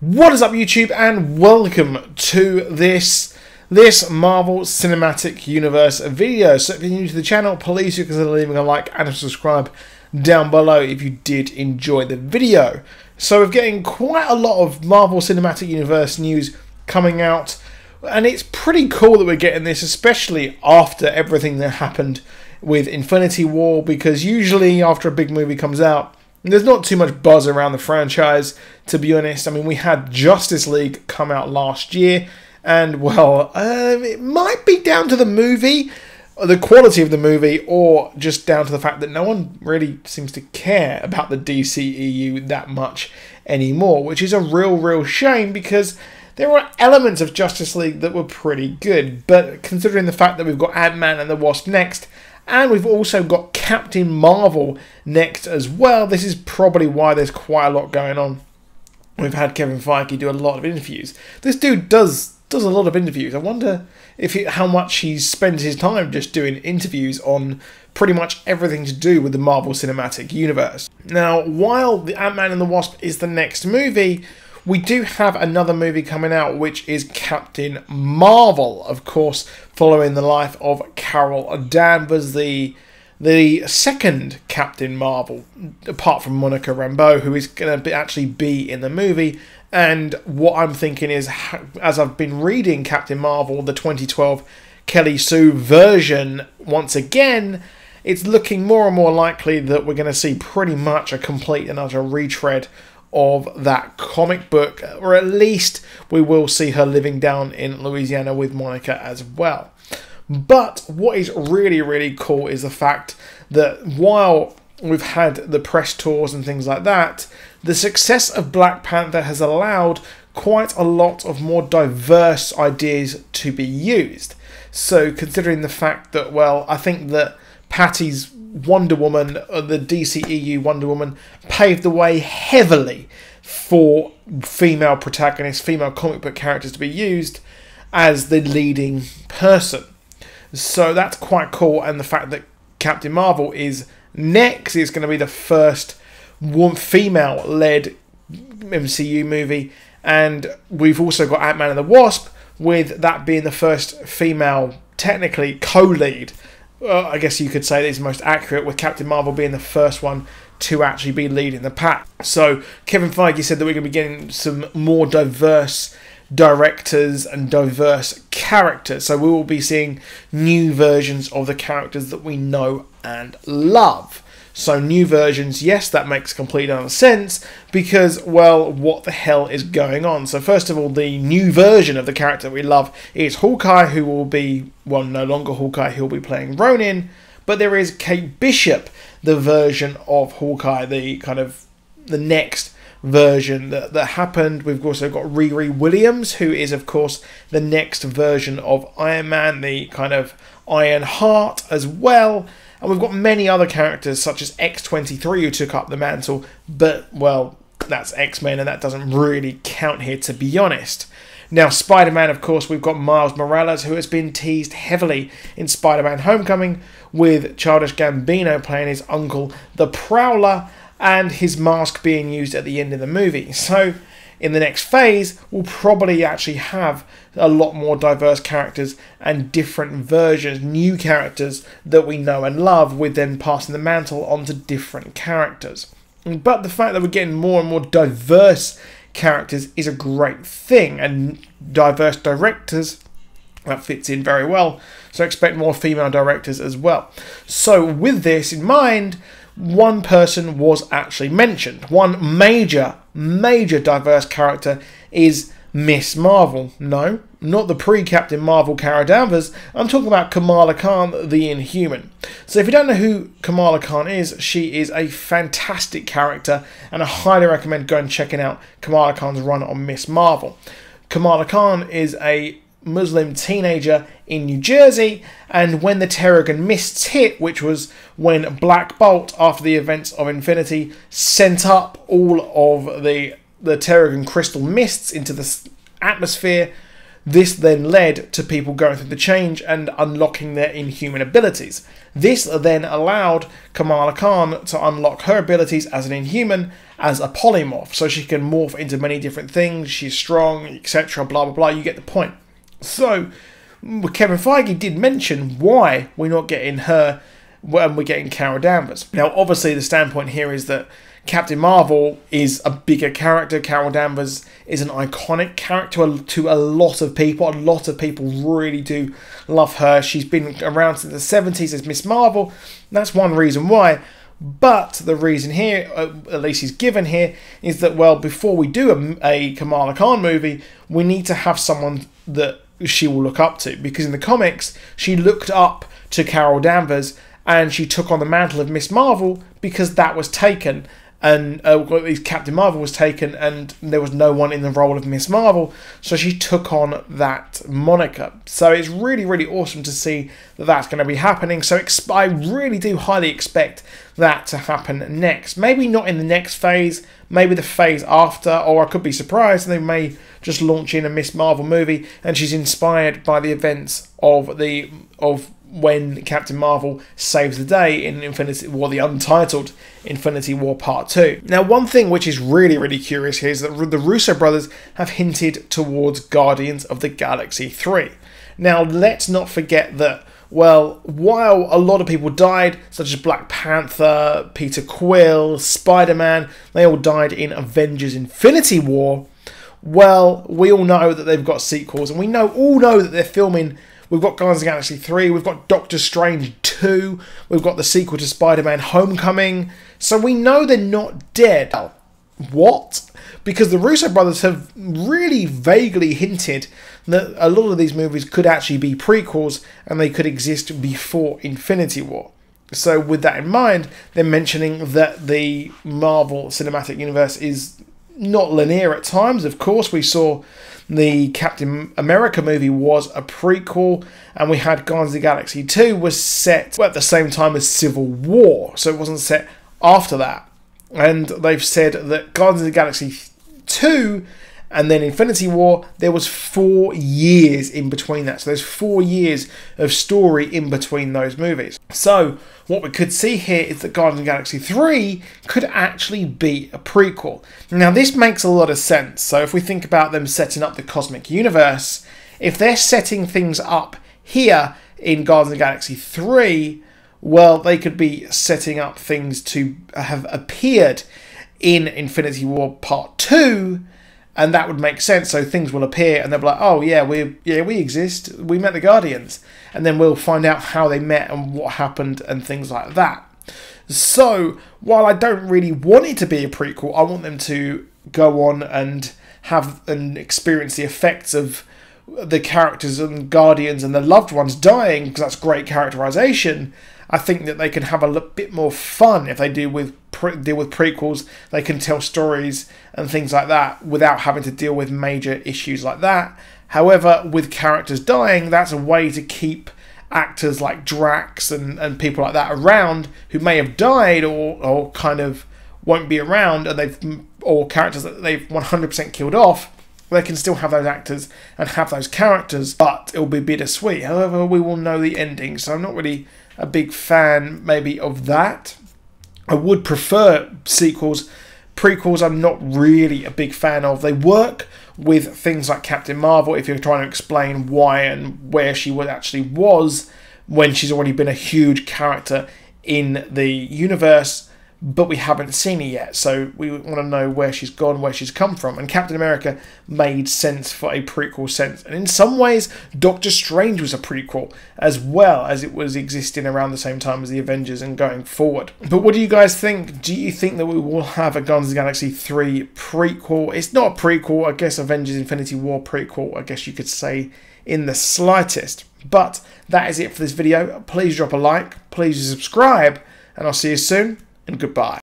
What is up, YouTube, and welcome to this Marvel Cinematic Universe video. So if you're new to the channel, please consider leaving a like and a subscribe down below if you did enjoy the video. So we're getting quite a lot of Marvel Cinematic Universe news coming out, and it's pretty cool that we're getting this, especially after everything that happened with Infinity War, because usually after a big movie comes out, there's not too much buzz around the franchise, to be honest. I mean, we had Justice League come out last year, and, well, it might be down to the movie, or the quality of the movie, or just down to the fact that no one really seems to care about the DCEU that much anymore, which is a real shame, because there were elements of Justice League that were pretty good. But considering the fact that we've got Ant-Man and the Wasp next, and we've also got Captain Marvel next as well, this is probably why there's quite a lot going on. We've had Kevin Feige do a lot of interviews. This dude does a lot of interviews. I wonder how much he spends his time just doing interviews on pretty much everything to do with the Marvel Cinematic Universe. Now, while the Ant-Man and the Wasp is the next movie, we do have another movie coming out, which is Captain Marvel, of course, following the life of Carol Danvers, the second Captain Marvel, apart from Monica Rambeau, who is going to actually be in the movie. And what I'm thinking is, as I've been reading Captain Marvel, the 2012 Kelly Sue version, once again, it's looking more and more likely that we're going to see pretty much a complete and utter retread of that comic book, or at least we will see her living down in Louisiana with Monica as well. But what is really cool is the fact that while we've had the press tours and things like that, the success of Black Panther has allowed quite a lot of more diverse ideas to be used. So considering the fact that, well, I think that Patty's Wonder Woman, the DCEU Wonder Woman, paved the way heavily for female protagonists, female comic book characters to be used as the leading person. So that's quite cool, and the fact that Captain Marvel is next is going to be the first female-led MCU movie, and we've also got Ant-Man and the Wasp, with that being the first female, technically, co-lead. I guess you could say that is most accurate, with Captain Marvel being the first one to actually be leading the pack. So Kevin Feige said that we're going to be getting some more diverse directors and diverse characters. So we will be seeing new versions of the characters that we know and love. So new versions, yes, that makes complete sense, because, well, what the hell is going on? So first of all, the new version of the character we love is Hawkeye, who will be, well, no longer Hawkeye, he'll be playing Ronin, but there is Kate Bishop, the version of Hawkeye, the next version that happened. We've also got Riri Williams, who is, of course, the next version of Iron Man, the kind of Iron Heart as well. And we've got many other characters, such as X-23, who took up the mantle, but, well, that's X-Men, and that doesn't really count here, to be honest. Now, Spider-Man, of course, we've got Miles Morales, who has been teased heavily in Spider-Man Homecoming, with Childish Gambino playing his uncle, the Prowler, and his mask being used at the end of the movie. So, in the next phase, we'll probably actually have a lot more diverse characters and different versions, new characters that we know and love, with then passing the mantle on to different characters. But the fact that we're getting more and more diverse characters is a great thing, and diverse directors, that fits in very well. So expect more female directors as well. So with this in mind, one person was actually mentioned. One major diverse character is Miss Marvel. No, not the pre-Captain Marvel Carol Danvers. I'm talking about Kamala Khan, the Inhuman. So if you don't know who Kamala Khan is, she is a fantastic character, and I highly recommend going and checking out Kamala Khan's run on Miss Marvel. Kamala Khan is a Muslim teenager in New Jersey, and when the Terrigen Mists hit, which was when Black Bolt, after the events of Infinity, sent up all of the Terrigen Crystal Mists into the atmosphere, this then led to people going through the change and unlocking their inhuman abilities. This then allowed Kamala Khan to unlock her abilities as an inhuman, as a polymorph, so she can morph into many different things, she's strong, etc, blah blah blah, you get the point. So, Kevin Feige did mention why we're not getting her when we're getting Carol Danvers. Now, obviously the standpoint here is that Captain Marvel is a bigger character. Carol Danvers is an iconic character to a lot of people. A lot of people really do love her. She's been around since the 70s as Miss Marvel. That's one reason why. But the reason here, at least he's given here, is that, well, before we do a Kamala Khan movie, we need to have someone that she will look up to. Because in the comics, she looked up to Carol Danvers and she took on the mantle of Miss Marvel because that was taken. And at least Captain Marvel was taken and there was no one in the role of Miss Marvel, so she took on that moniker. So it's really, really awesome to see that that's going to be happening. So I really do highly expect that to happen next. Maybe not in the next phase, maybe the phase after, or I could be surprised and they may just launch in a Miss Marvel movie and she's inspired by the events of when Captain Marvel saves the day in Infinity War, the untitled Infinity War Part 2. Now, one thing which is really, really curious here is that the Russo brothers have hinted towards Guardians of the Galaxy 3. Now, let's not forget that, well, while a lot of people died, such as Black Panther, Peter Quill, Spider-Man, they all died in Avengers Infinity War, well, we all know that they've got sequels, and we all know that they're filming. We've got Guardians of the Galaxy 3, we've got Doctor Strange 2, we've got the sequel to Spider-Man Homecoming, so we know they're not dead. What? Because the Russo brothers have really vaguely hinted that a lot of these movies could actually be prequels and they could exist before Infinity War. So with that in mind, they're mentioning that the Marvel Cinematic Universe is not linear at times. Of course, we saw the Captain America movie was a prequel, and we had Guardians of the Galaxy 2 was set at the same time as Civil War, so it wasn't set after that. And they've said that Guardians of the Galaxy 2 and then Infinity War, there was 4 years in between that. So there's 4 years of story in between those movies. So what we could see here is that Guardians of the Galaxy 3 could actually be a prequel. Now this makes a lot of sense. So if we think about them setting up the cosmic universe, if they're setting things up here in Guardians of the Galaxy 3, well, they could be setting up things to have appeared in Infinity War Part 2, and that would make sense. So things will appear and they'll be like, oh yeah, we exist, we met the Guardians, and then we'll find out how they met and what happened and things like that. So while I don't really want it to be a prequel, I want them to go on and have and experience the effects of the characters and Guardians and the loved ones dying, because that's great characterization. I think that they can have a bit more fun if they deal with prequels. They can tell stories and things like that without having to deal with major issues like that. However, with characters dying, that's a way to keep actors like Drax and people like that around who may have died or kind of won't be around, and or characters that they've 100% killed off. They can still have those actors and have those characters, but it'll be bittersweet. However, we will know the ending, so I'm not really a big fan maybe of that. I would prefer sequels. Prequels I'm not really a big fan of. They work with things like Captain Marvel if you're trying to explain why and where she actually was when she's already been a huge character in the universe, but we haven't seen it yet, so we want to know where she's gone, where she's come from. And Captain America made sense for a prequel sense. And in some ways, Doctor Strange was a prequel, as well as it was existing around the same time as the Avengers and going forward. But what do you guys think? Do you think that we will have a Guardians of the Galaxy 3 prequel? It's not a prequel, I guess Avengers Infinity War prequel, I guess you could say, in the slightest. But that is it for this video. Please drop a like, please subscribe, and I'll see you soon. And goodbye.